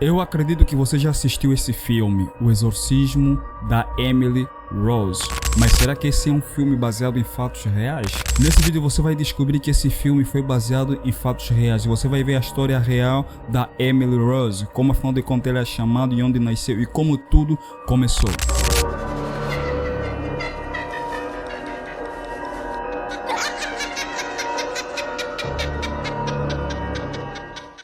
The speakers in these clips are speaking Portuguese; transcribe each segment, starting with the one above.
Eu acredito que você já assistiu esse filme, O Exorcismo da Emily Rose. Mas será que esse é um filme baseado em fatos reais? Nesse vídeo você vai descobrir que esse filme foi baseado em fatos reais. Você vai ver a história real da Emily Rose, como afinal de contas ela é chamada e onde nasceu e como tudo começou.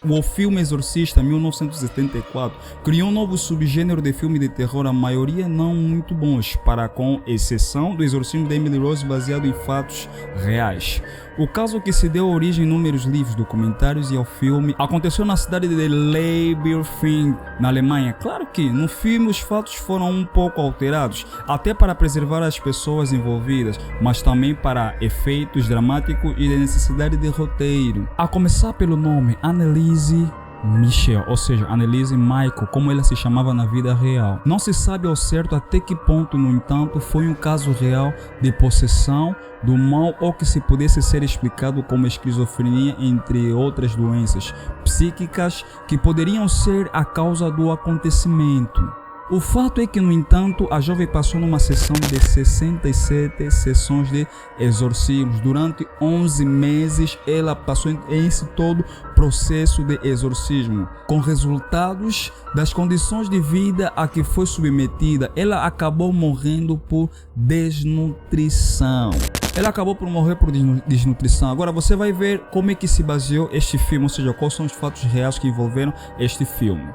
O filme Exorcista, 1974, criou um novo subgênero de filme de terror, a maioria não muito bons, com exceção do Exorcismo de Emily Rose, baseado em fatos reais. O caso que se deu origem a inúmeros livros, documentários e ao filme aconteceu na cidade de Leibelfing, na Alemanha. Claro que no filme os fatos foram um pouco alterados, até para preservar as pessoas envolvidas, mas também para efeitos dramáticos e de necessidade de roteiro. A começar pelo nome Anneliese Michel, ou seja, Anneliese Michael, como ela se chamava na vida real. Não se sabe ao certo até que ponto, no entanto, foi um caso real de possessão do mal ou que se pudesse ser explicado como esquizofrenia, entre outras doenças psíquicas que poderiam ser a causa do acontecimento. O fato é que, no entanto, a jovem passou numa sessão de 67 sessões de exorcismos. Durante 11 meses, ela passou em esse todo processo de exorcismo. Com resultados das condições de vida a que foi submetida, ela acabou morrendo por desnutrição. Ela acabou por morrer por desnutrição. Agora você vai ver como é que se baseou este filme, ou seja, quais são os fatos reais que envolveram este filme.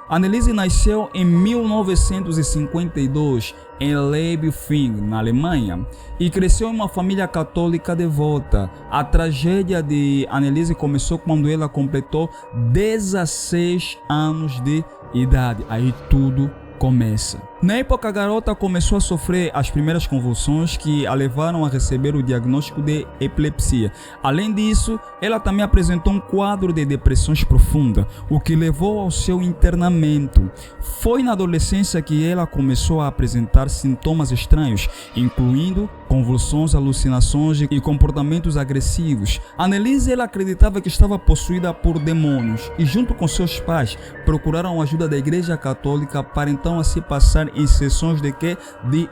Anneliese nasceu em 1952 em Leibelfing, na Alemanha, e cresceu em uma família católica devota. A tragédia de Anneliese começou quando ela completou 16 anos de idade. Aí tudo começa. Na época, a garota começou a sofrer as primeiras convulsões que a levaram a receber o diagnóstico de epilepsia. Além disso, ela também apresentou um quadro de depressão profunda, o que levou ao seu internamento. Foi na adolescência que ela começou a apresentar sintomas estranhos, incluindo convulsões, alucinações e comportamentos agressivos. Anneliese, ela acreditava que estava possuída por demônios e, junto com seus pais, procuraram a ajuda da Igreja Católica para então a se passar em sessões de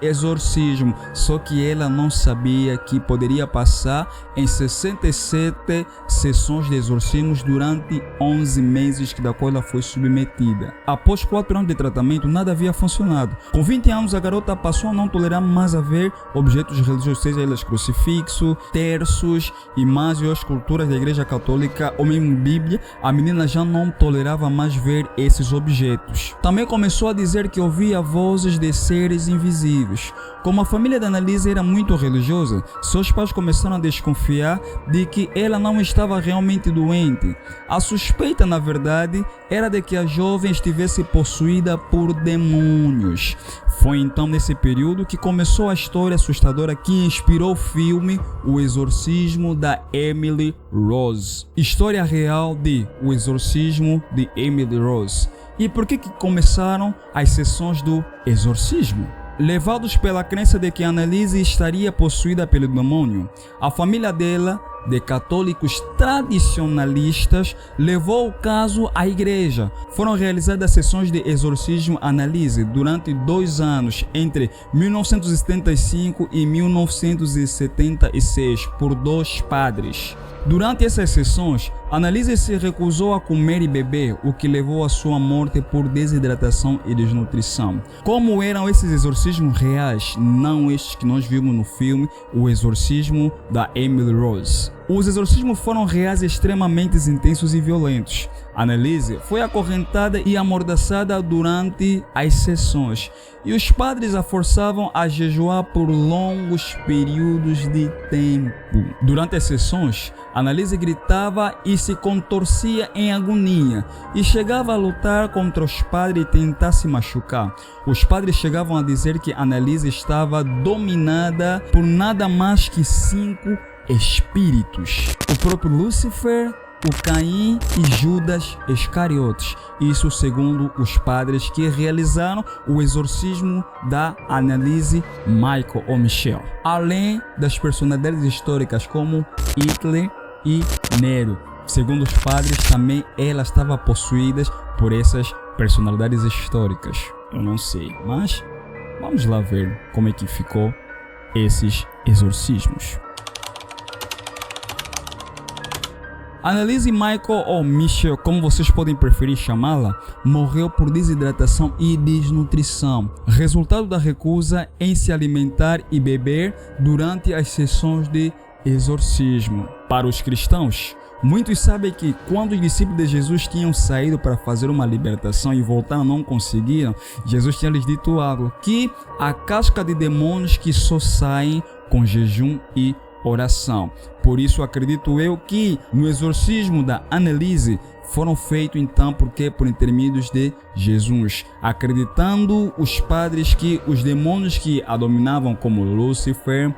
exorcismo, só que ela não sabia que poderia passar em 67 sessões de exorcismos durante 11 meses da qual ela foi submetida. Após 4 anos de tratamento, nada havia funcionado. Com 20 anos, a garota passou a não tolerar mais a ver objetos religiosos, seja eles crucifixo, terços, imagens ou esculturas da Igreja Católica ou mesmo Bíblia. A menina já não tolerava mais ver esses objetos. Também começou a dizer que ouvia vozes de seres invisíveis. Como a família da Anneliese era muito religiosa, seus pais começaram a desconfiar de que ela não estava realmente doente. A suspeita, na verdade, era de que a jovem estivesse possuída por demônios. Foi então nesse período que começou a história assustadora que inspirou o filme O Exorcismo da Emily Rose. História real de O Exorcismo de Emily Rose. E por que começaram as sessões do exorcismo? Levados pela crença de que Anneliese estaria possuída pelo demônio, a família dela, de católicos tradicionalistas, levou o caso à igreja. Foram realizadas sessões de exorcismo Anneliese durante 2 anos, entre 1975 e 1976, por 2 padres. Durante essas sessões, Anneliese se recusou a comer e beber, o que levou à sua morte por desidratação e desnutrição. Como eram esses exorcismos reais, não estes que nós vimos no filme O Exorcismo da Emily Rose. Os exorcismos foram reais, extremamente intensos e violentos. Anneliese foi acorrentada e amordaçada durante as sessões, e os padres a forçavam a jejuar por longos períodos de tempo. Durante as sessões, Anneliese gritava e se contorcia em agonia, e chegava a lutar contra os padres e tentar se machucar. Os padres chegavam a dizer que Anneliese estava dominada por nada mais que 5 espíritos: o próprio Lúcifer, o Caim e Judas Iscariotes. Isso segundo os padres que realizaram o exorcismo da Anneliese Michael ou Michel. Além das personalidades históricas como Hitler e Nero. Segundo os padres, também ela estava possuída por essas personalidades históricas. Eu não sei, mas vamos lá ver como é que ficou esses exorcismos. Anneliese Michael, ou Michelle, como vocês podem preferir chamá-la, morreu por desidratação e desnutrição, resultado da recusa em se alimentar e beber durante as sessões de exorcismo. Para os cristãos, muitos sabem que quando os discípulos de Jesus tinham saído para fazer uma libertação e voltaram não conseguiram, Jesus tinha lhes dito algo, que a casca de demônios que só saem com jejum e oração. Por isso acredito eu que no exorcismo da Anneliese foram feitos então porque por intermédios de Jesus, acreditando os padres que os demônios que a dominavam como Lúcifer,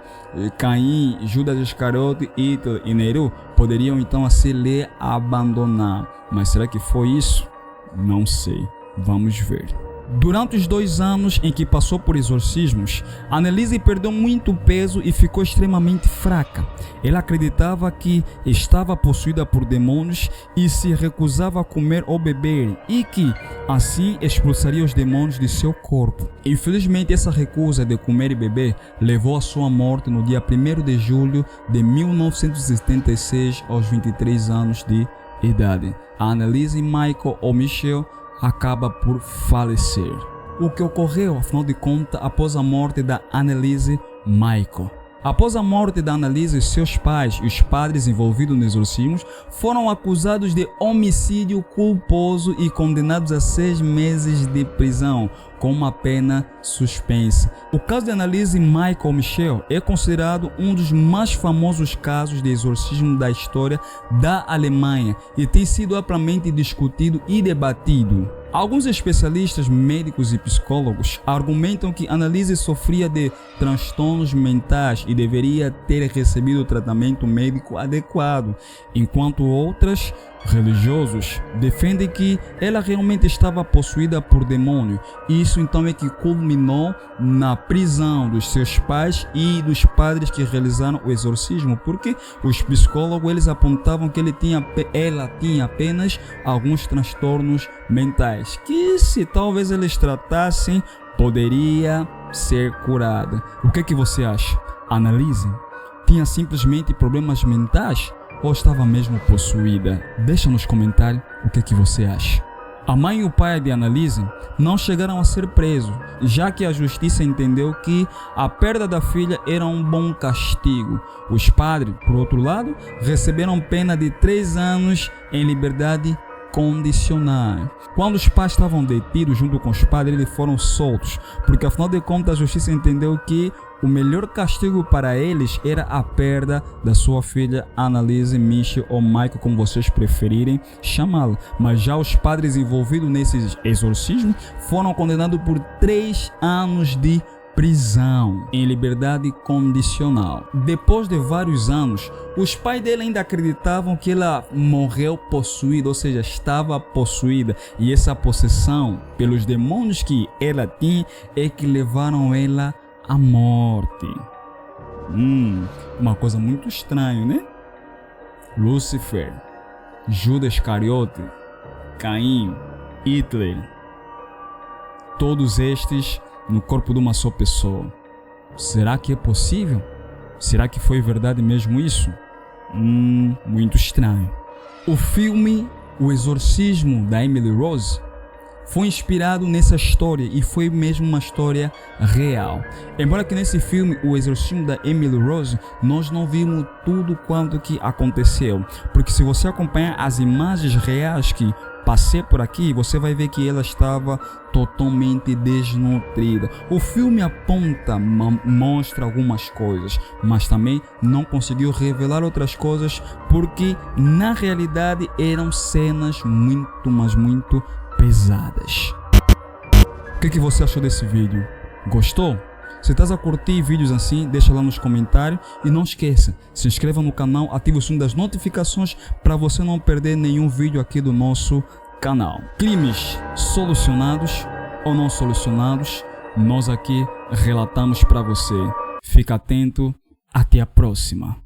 Caim, Judas Iscariote, Hitler e Nero poderiam então assim lhe abandonar. Mas será que foi isso? Não sei. Vamos ver. Durante os 2 anos em que passou por exorcismos, Anneliese perdeu muito peso e ficou extremamente fraca. Ela acreditava que estava possuída por demônios e se recusava a comer ou beber, e que assim expulsaria os demônios de seu corpo. Infelizmente, essa recusa de comer e beber levou à sua morte no dia 1º de julho de 1976, aos 23 anos de idade. A Anneliese Michael, ou Michelle, acaba por falecer. O que ocorreu, afinal de contas, após a morte da Anneliese Michael? Após a morte da Anneliese, seus pais e os padres envolvidos nos exorcismos foram acusados de homicídio culposo e condenados a 6 meses de prisão, com uma pena suspensa. O caso de Anneliese Michael Michelle é considerado um dos mais famosos casos de exorcismo da história da Alemanha e tem sido amplamente discutido e debatido. Alguns especialistas médicos e psicólogos argumentam que Anneliese sofria de transtornos mentais e deveria ter recebido tratamento médico adequado, enquanto outros religiosos defendem que ela realmente estava possuída por demônio. Isso então é que culminou na prisão dos seus pais e dos padres que realizaram o exorcismo, porque os psicólogos eles apontavam que ela tinha apenas alguns transtornos mentais, que se talvez eles tratassem, poderia ser curada. O que você acha? Anneliese tinha simplesmente problemas mentais? Ou estava mesmo possuída? Deixa nos comentários o que você acha. A mãe e o pai de Anneliese não chegaram a ser presos, já que a justiça entendeu que a perda da filha era um bom castigo. Os padres, por outro lado, receberam pena de 3 anos em liberdade condicional. Quando os pais estavam detidos junto com os padres, eles foram soltos, porque afinal de contas a justiça entendeu que o melhor castigo para eles era a perda da sua filha Anneliese Michelle, ou Michael, como vocês preferirem chamá-la. Mas já os padres envolvidos nesses exorcismos foram condenados por 3 anos de prisão em liberdade condicional. Depois de vários anos, os pais dela ainda acreditavam que ela morreu possuída, ou seja, estava possuída, e essa possessão pelos demônios que ela tinha é que levaram ela à morte. Uma coisa muito estranha, né? Lúcifer, Judas Iscariote, Caim, Hitler, todos estes no corpo de uma só pessoa. Será que é possível? Será que foi verdade mesmo isso? Muito estranho. O filme O Exorcismo da Emily Rose foi inspirado nessa história e foi mesmo uma história real. Embora que nesse filme, O Exorcismo da Emily Rose, nós não vimos tudo quanto que aconteceu, porque se você acompanhar as imagens reais que passei por aqui, você vai ver que ela estava totalmente desnutrida. O filme aponta, mostra algumas coisas, mas também não conseguiu revelar outras coisas, porque na realidade eram cenas muito, mas muito pesadas. O que você achou desse vídeo? Gostou? Se estás a curtir vídeos assim, deixa lá nos comentários e não esqueça, se inscreva no canal, ative o sininho das notificações para você não perder nenhum vídeo aqui do nosso canal. Crimes solucionados ou não solucionados, nós aqui relatamos para você. Fica atento, até a próxima.